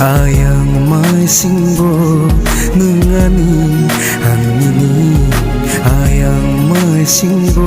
Ayang may singbo nungani hangini ayang may singbo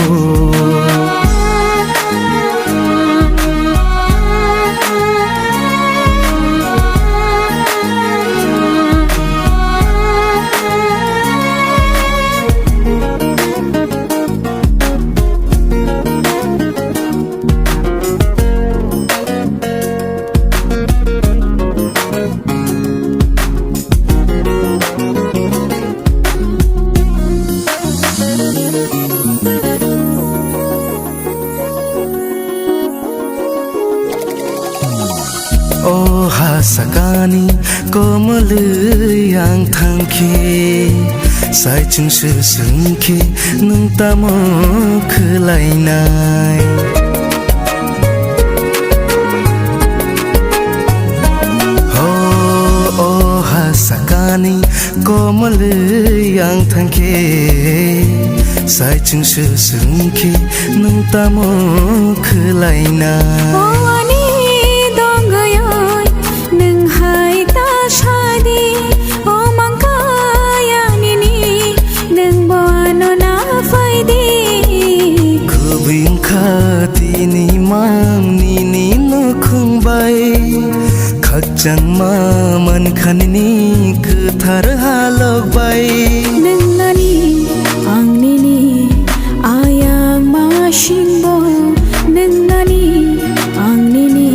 Oh hasakani komal yang thangke sai chung se sungke nung tamo khlai nai oh hasakani komal yang thangke sai chung se sungke nung tamo khlai nai Tini mang ni no khung bai khak chang ma man khan ni ku thar halok bai nang nani ang ni ayang ma shin bo nang nani ang ni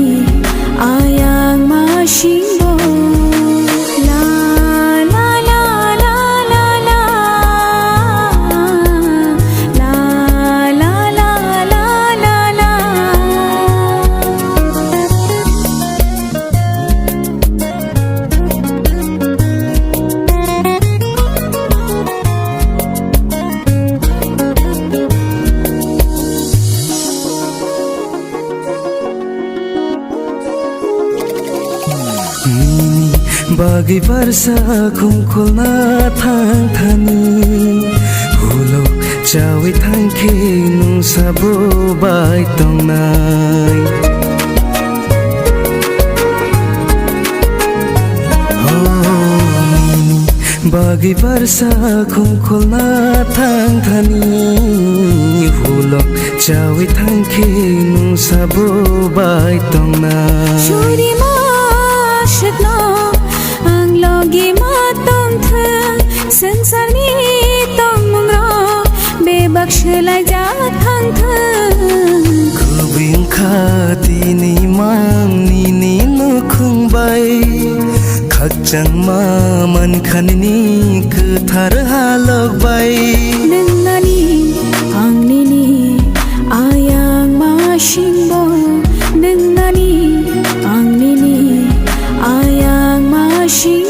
ayang ma shin bo la la la la la la Bagi barsa kumkulna thang thani hulo chawi thangke nung sabo bai tong nai Bagi barsa kumkulna thang thani hulo chawi thangke nung sabo bai tong nai Shuri ma shitna logi matong the sansar ni tong mungro bebaksh la ja thang the kubing khati ni mang ni no khung bai khak chang ma man khan ni ku thar halok bai nang nani ang ni ayang ma shin bo nang nani ang ni ayang ma shin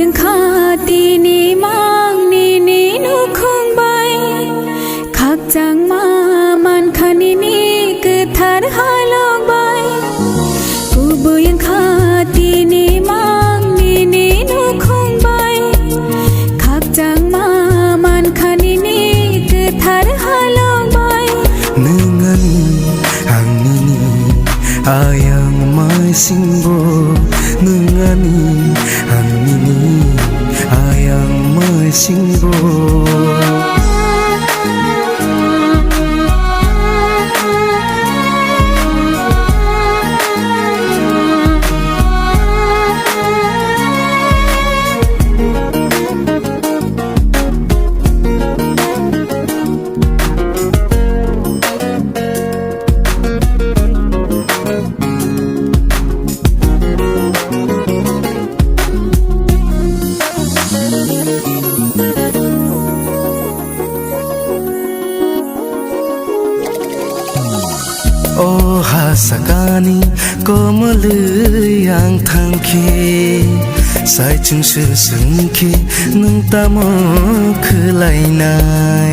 yang khati ni mang ni nu khung bai khak chang ma man khani ni cứ thar halong bai kubu yang khati ni mang ni nu khung bai khak chang ma man khani ni cứ thar halong bai nungan ang nini ayang mai singbo nungani ang nini ayang mai singbo O hasakani komal yang thangki sai chung su sung ki nung tamo khulai nai